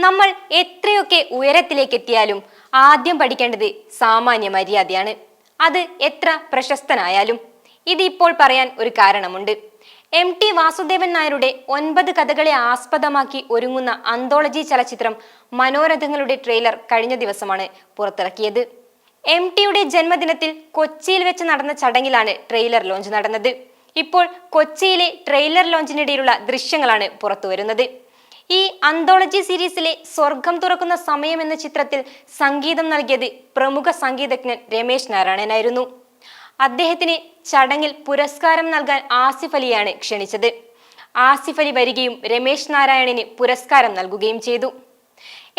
നമ്മൾ എത്രയൊക്കെ ഉയരത്തിലേക്ക് എത്തിയാലും ആദ്യം പഠിക്കേണ്ടത് സാമാന്യ മര്യാദയാണ്. അത് എത്ര പ്രശസ്തനായാലും. ഇതിപ്പോൾ പറയാൻ ഒരു കാരണമുണ്ട്. MT വാസുദേവൻ നായരുടെ 9 കഥകളെ ആസ്പദമാക്കി ഒരുങ്ങുന്ന അന്തോളജി ചലച്ചിത്രം മനോരഥങ്ങളുടെ ട്രെയിലർ കഴിഞ്ഞ ദിവസമാണ് പുറത്തിറക്കിയത്. MTയുടെ ജന്മദിനത്തിൽ കൊച്ചിയിൽ വെച്ച് നടന്ന ചടങ്ങിലാണ് ട്രെയിലർ ലോഞ്ച് നടന്നത്. ഇപ്പോൾ കൊച്ചിയിലെ ട്രെയിലർ ലോഞ്ചിനിടയിലുള്ള ദൃശ്യങ്ങളാണ് പുറത്തുവരുന്നത്. ഈ അന്തോളജി സീരീസിലെ സ്വർഗം തുറക്കുന്ന സമയം എന്ന ചിത്രത്തിൽ സംഗീതം നൽകിയത് പ്രമുഖ സംഗീതജ്ഞൻ രമേശ് നാരായണനായിരുന്നു. അദ്ദേഹത്തിന് ചടങ്ങിൽ പുരസ്കാരം നൽകാൻ ആസിഫ് അലിയാണ് ക്ഷണിച്ചത്. ആസിഫ് അലി വരികയും രമേശ് നാരായണന് പുരസ്കാരം നൽകുകയും ചെയ്തു.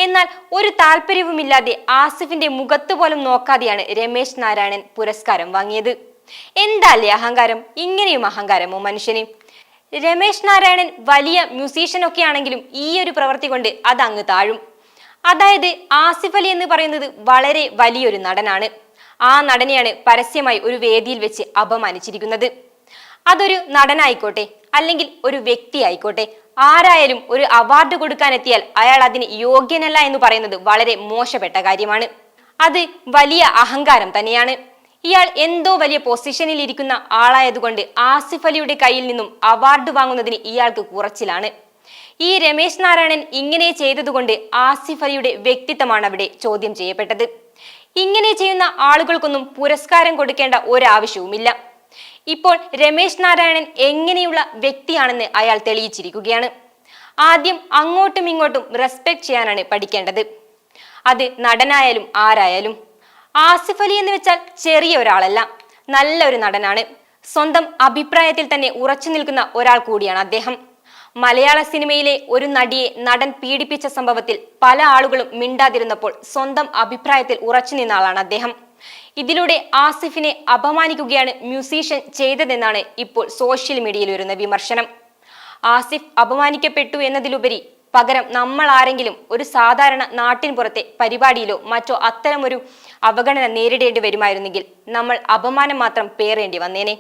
എന്നാൽ ഒരു താല്പര്യവുമില്ലാതെ ആസിഫിന്റെ മുഖത്ത് പോലും നോക്കാതെയാണ് രമേശ് നാരായണൻ പുരസ്കാരം വാങ്ങിയത്. എന്താല്ലേ അഹങ്കാരം! ഇങ്ങനെയും അഹങ്കാരമോ മനുഷ്യന്? രമേശ് നാരായണൻ വലിയ മ്യൂസീഷ്യൻ ഒക്കെ ആണെങ്കിലും ഈ ഒരു പ്രവൃത്തി കൊണ്ട് അത് അങ്ങ് താഴും. അതായത് ആസിഫ് അലി എന്ന് പറയുന്നത് വളരെ വലിയൊരു നടനാണ്. ആ നടനെയാണ് പരസ്യമായി ഒരു വേദിയിൽ വെച്ച് അപമാനിച്ചിരിക്കുന്നത്. അതൊരു നടനായിക്കോട്ടെ, അല്ലെങ്കിൽ ഒരു വ്യക്തി ആയിക്കോട്ടെ, ആരായാലും ഒരു അവാർഡ് കൊടുക്കാനെത്തിയാൽ അയാൾ അതിന് യോഗ്യനല്ല എന്ന് പറയുന്നത് വളരെ മോശപ്പെട്ട കാര്യമാണ്. അത് വലിയ അഹങ്കാരം തന്നെയാണ്. ഇയാൾ എന്തോ വലിയ പൊസിഷനിൽ ഇരിക്കുന്ന ആളായതുകൊണ്ട് ആസിഫ് അലിയുടെ കയ്യിൽ നിന്നും അവാർഡ് വാങ്ങുന്നതിന് ഇയാൾക്ക് കുറച്ചിലാണ്. ഈ രമേശ് നാരായണൻ ഇങ്ങനെ ചെയ്തതുകൊണ്ട് ആസിഫ് അലിയുടെ വ്യക്തിത്വമാണ് അവിടെ ചോദ്യം ചെയ്യപ്പെട്ടത്. ഇങ്ങനെ ചെയ്യുന്ന ആളുകൾക്കൊന്നും പുരസ്കാരം കൊടുക്കേണ്ട ഒരാവശ്യവുമില്ല. ഇപ്പോൾ രമേശ് നാരായണൻ എങ്ങനെയുള്ള വ്യക്തിയാണെന്ന് അയാൾ തെളിയിച്ചിരിക്കുകയാണ്. ആദ്യം അങ്ങോട്ടും ഇങ്ങോട്ടും റെസ്പെക്ട് ചെയ്യാനാണ് പഠിക്കേണ്ടത്. അത് നടനായാലും ആരായാലും. ആസിഫ് അലി എന്ന് വെച്ചാൽ ചെറിയ ഒരാളല്ല, നല്ലൊരു നടനാണ്. സ്വന്തം അഭിപ്രായത്തിൽ തന്നെ ഉറച്ചു നിൽക്കുന്ന ഒരാൾ കൂടിയാണ് അദ്ദേഹം. മലയാള സിനിമയിലെ ഒരു നടിയെ നടൻ പീഡിപ്പിച്ച സംഭവത്തിൽ പല ആളുകളും മിണ്ടാതിരുന്നപ്പോൾ സ്വന്തം അഭിപ്രായത്തിൽ ഉറച്ചു നിന്ന ആളാണ് അദ്ദേഹം. ഇതിലൂടെ ആസിഫിനെ അപമാനിക്കുകയാണ് മ്യൂസീഷ്യൻ ചെയ്തതെന്നാണ് ഇപ്പോൾ സോഷ്യൽ മീഡിയയിൽ വരുന്ന വിമർശനം. ആസിഫ് അപമാനിക്കപ്പെട്ടു എന്നതിലുപരി പകരം നമ്മൾ ആരെങ്കിലും ഒരു സാധാരണ നാട്ടിൻ പുറത്തെ പരിപാടിയിലോ മറ്റോ അത്തരമൊരു അവഗണന നേരിടേണ്ടി വരുമായിരുന്നെങ്കിൽ നമ്മൾ അപമാനം മാത്രം പേറേണ്ടി വന്നേനെ.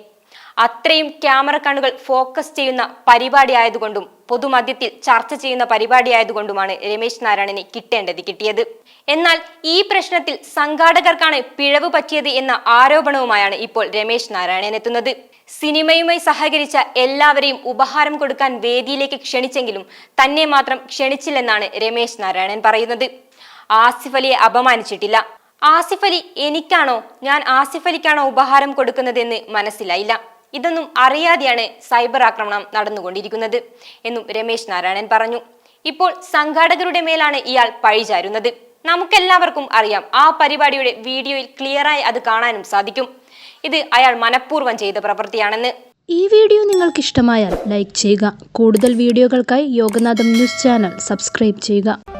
അത്രയും ക്യാമറ കണ്ണുകൾ ഫോക്കസ് ചെയ്യുന്ന പരിപാടി ആയതുകൊണ്ടും പൊതുമധ്യത്തിൽ ചർച്ച ചെയ്യുന്ന പരിപാടി ആയതുകൊണ്ടുമാണ് രമേശ് നാരായണന് കിട്ടിയത്. എന്നാൽ ഈ പ്രശ്നത്തിൽ സംഘാടകർക്കാണ് പിഴവ് പറ്റിയത് എന്ന ആരോപണവുമായാണ് ഇപ്പോൾ രമേശ് നാരായണൻ എത്തുന്നത്. സിനിമയുമായി സഹകരിച്ച എല്ലാവരെയും ഉപഹാരം കൊടുക്കാൻ വേദിയിലേക്ക് ക്ഷണിച്ചെങ്കിലും തന്നെ മാത്രം ക്ഷണിച്ചില്ലെന്നാണ് രമേശ് നാരായണൻ പറയുന്നത്. ആസിഫ് അലിയെ അപമാനിച്ചിട്ടില്ല. ആസിഫ് അലി എനിക്കാണോ, ഞാൻ ആസിഫ് അലിക്കാണോ ഉപഹാരം കൊടുക്കുന്നതെന്ന് മനസ്സിലായില്ല. ഇതൊന്നും അറിയാതെയാണ് സൈബർ ആക്രമണം നടന്നുകൊണ്ടിരിക്കുന്നത് എന്നും രമേശ് നാരായണൻ പറഞ്ഞു. ഇപ്പോൾ സംഘാടകരുടെ മേലാണ് ഇയാൾ പഴിചാരുന്നത്. നമുക്കെല്ലാവർക്കും അറിയാം, ആ പരിപാടിയുടെ വീഡിയോയിൽ ക്ലിയറായി അത് കാണാനും സാധിക്കും. ഇത് അയാൾ മനഃപൂർവ്വം ചെയ്ത പ്രവൃത്തിയാണെന്ന്. ഈ വീഡിയോ നിങ്ങൾക്ക് ഇഷ്ടമായാൽ ലൈക്ക് ചെയ്യുക. കൂടുതൽ വീഡിയോകൾക്കായി യോഗനാഥം ന്യൂസ് ചാനൽ സബ്സ്ക്രൈബ് ചെയ്യുക.